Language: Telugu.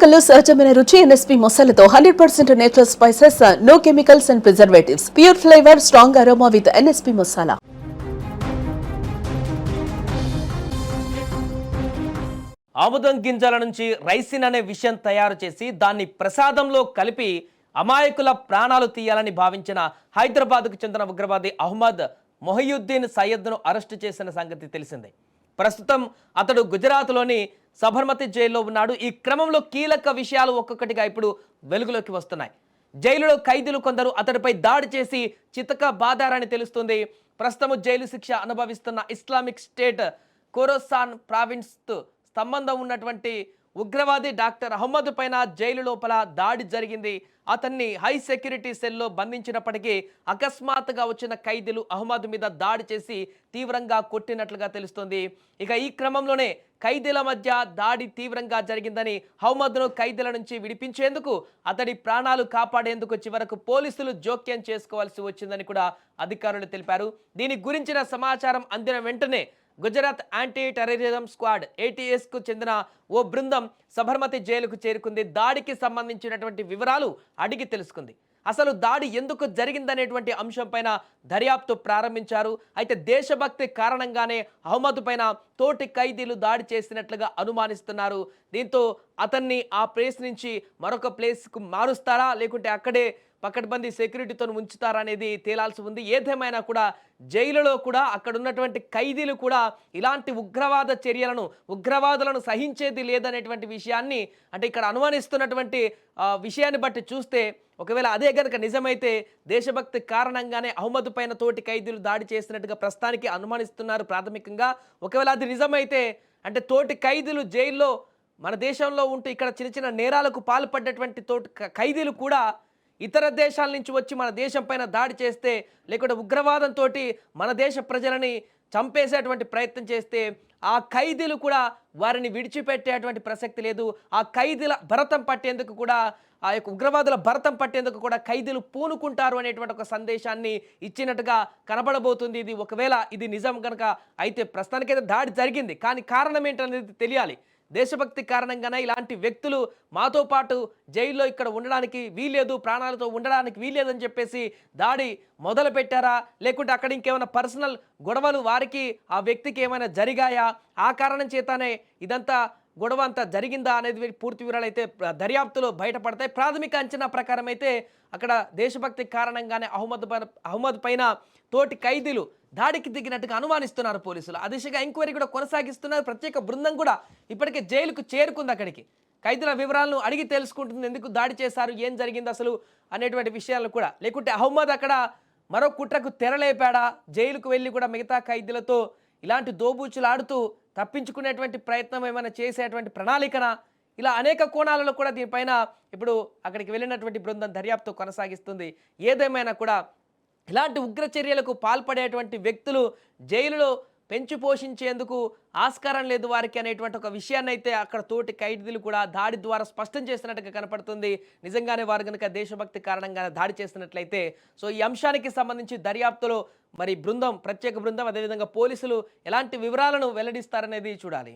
మసాలాలో సహజమైన రుచి ఎన్ఎస్పీ మసాలాతో 100% natural spices, no chemicals and preservatives, pure flavour, strong aroma with NSP masala. ఆముదం గింజల నుంచి రైసిన్ అనే విషయం తయారు చేసి దాన్ని ప్రసాదంలో కలిపి అమాయకుల ప్రాణాలు తీయాలని భావించిన హైదరాబాద్కు చెందిన ఉగ్రవాది అహ్మద్ మొహియుద్దీన్ సయ్యద్ను అరెస్టు చేసిన సంగతి తెలిసిందే. ప్రస్తుతం అతడు గుజరాత్లోని సబర్మతి జైల్లో ఉన్నాడు. ఈ క్రమంలో కీలక విషయాలు ఒక్కొక్కటిగా ఇప్పుడు వెలుగులోకి వస్తున్నాయి. జైలులో ఖైదీలు కొందరు అతడిపై దాడి చేసి చితక బాదారని తెలుస్తుంది. ప్రస్తుతం జైలు శిక్ష అనుభవిస్తున్న ఇస్లామిక్ స్టేట్ ఖోరాసాన్ ప్రావిన్స్ సంబంధం ఉన్నటువంటి ఉగ్రవాది డాక్టర్ అహ్మద్ పైన జైలు లోపల దాడి జరిగింది. అతన్ని హై సెక్యూరిటీ సెల్లో బంధించినప్పటికీ అకస్మాత్తుగా వచ్చిన ఖైదీలు అహ్మద్ మీద దాడి చేసి తీవ్రంగా కొట్టినట్లుగా తెలుస్తుంది. ఇక ఈ క్రమంలోనే ఖైదీల మధ్య దాడి తీవ్రంగా జరిగిందని, అహ్మద్ను ఖైదీల నుంచి విడిపించేందుకు, అతడి ప్రాణాలు కాపాడేందుకు చివరకు పోలీసులు జోక్యం చేసుకోవాల్సి వచ్చిందని కూడా అధికారులు తెలిపారు. దీని గురించిన సమాచారం అందిన వెంటనే గుజరాత్ యాంటీ టెర్రరిజం స్క్వాడ్ ATSకు చెందిన ఓ బృందం సబర్మతి జైలుకు చేరుకుంది. దాడికి సంబంధించినటువంటి వివరాలు అడిగి తెలుసుకుంది. అసలు దాడి ఎందుకు జరిగిందనేటువంటి అంశంపైన దర్యాప్తు ప్రారంభించారు. అయితే దేశభక్తి కారణంగానే అహ్మద్ పైన తోటి ఖైదీలు దాడి చేసినట్లుగా అనుమానిస్తున్నారు. దీంతో అతన్ని ఆ ప్లేస్ నుంచి మరొక ప్లేస్కు మారుస్తారా, లేకుంటే అక్కడే పకడ్బందీ సెక్యూరిటీతో ఉంచుతారా అనేది తేలాల్సి ఉంది. ఏదేమైనా కూడా జైలులో కూడా అక్కడ ఉన్నటువంటి ఖైదీలు కూడా ఇలాంటి ఉగ్రవాద చర్యలను, ఉగ్రవాదులను సహించేది లేదనేటువంటి విషయాన్ని, అంటే ఇక్కడ అనుమానిస్తున్నటువంటి విషయాన్ని బట్టి చూస్తే, ఒకవేళ అదే కనుక నిజమైతే దేశభక్తి కారణంగానే అహ్మద్ పైన తోటి ఖైదీలు దాడి చేసినట్టుగా ప్రస్తుతానికి అనుమానిస్తున్నారు ప్రాథమికంగా. ఒకవేళ అది నిజమైతే, అంటే తోటి ఖైదీలు జైల్లో మన దేశంలో ఉంటూ ఇక్కడ చిన్న చిన్న నేరాలకు పాల్పడ్డటువంటి తోటి ఖైదీలు కూడా ఇతర దేశాల నుంచి వచ్చి మన దేశం పైన దాడి చేస్తే, లేకుంటే ఉగ్రవాదంతో మన దేశ ప్రజలని చంపేసేటువంటి ప్రయత్నం చేస్తే ఆ ఖైదీలు కూడా వారిని విడిచిపెట్టేటువంటి ప్రసక్తి లేదు. ఆ ఖైదీల భరతం పట్టేందుకు కూడా, ఆ యొక్క ఉగ్రవాదుల భరతం పట్టేందుకు కూడా ఖైదీలు పూనుకుంటారు అనేటువంటి ఒక సందేశాన్ని ఇచ్చినట్టుగా కనబడబోతుంది. ఇది ఒకవేళ ఇది నిజం కనుక అయితే, ప్రస్తుతానికైతే దాడి జరిగింది, కానీ కారణం ఏంటనేది తెలియాలి. దేశభక్తి కారణంగానే ఇలాంటి వ్యక్తులు మాతో పాటు జైల్లో ఇక్కడ ఉండడానికి వీల్లేదు, ప్రాణాలతో ఉండడానికి వీల్లేదని చెప్పేసి దాడి మొదలు పెట్టారా, లేకుంటే అక్కడ ఇంకేమైనా పర్సనల్ గొడవలు వారికి ఆ వ్యక్తికి ఏమైనా జరిగాయా, ఆ కారణం చేతనే ఇదంతా గొడవ అంతా జరిగిందా అనేది పూర్తి వివరాలు అయితే దర్యాప్తులో బయటపడతాయి. ప్రాథమిక అంచనా ప్రకారం అయితే అక్కడ దేశభక్తి కారణంగానే అహ్మద్ పైన తోటి ఖైదీలు దాడికి దిగినట్టుగా అనుమానిస్తున్నారు పోలీసులు. ఆ దిశగా ఎంక్వైరీ కూడా కొనసాగిస్తున్నారు. ప్రత్యేక బృందం కూడా ఇప్పటికే జైలుకు చేరుకుంది. అక్కడికి ఖైదీల వివరాలను అడిగి తెలుసుకుంటుంది, ఎందుకు దాడి చేశారు, ఏం జరిగింది అసలు అనేటువంటి విషయాలు కూడా. లేకుంటే అహ్మద్ అక్కడ మరో కుట్రకు తెరలేపాడా, జైలుకు వెళ్ళి కూడా మిగతా ఖైదీలతో ఇలాంటి దోబూచులు ఆడుతూ తప్పించుకునేటువంటి ప్రయత్నం ఏమైనా చేసేటువంటి ప్రణాళికన, ఇలా అనేక కోణాలలో కూడా దీనిపైన ఇప్పుడు అక్కడికి వెళ్ళినటువంటి బృందం దర్యాప్తు కొనసాగిస్తుంది. ఏదేమైనా కూడా ఇలాంటి ఉగ్ర చర్యలకు పాల్పడేటువంటి వ్యక్తులు జైలులో పెంచి పోషించేందుకు ఆస్కారం లేదు వారికి అనేటువంటి ఒక విషయాన్ని అయితే అక్కడ తోటి ఖైదీలు కూడా దాడి ద్వారా స్పష్టం చేసినట్టుగా కనపడుతుంది. నిజంగానే వారు కనుక దేశభక్తి కారణంగా దాడి చేసినట్లయితే, సో ఈ అంశానికి సంబంధించి దర్యాప్తులో మరి బృందం, ప్రత్యేక బృందం, అదేవిధంగా పోలీసులు ఎలాంటి వివరాలను వెల్లడిస్తారనేది చూడాలి.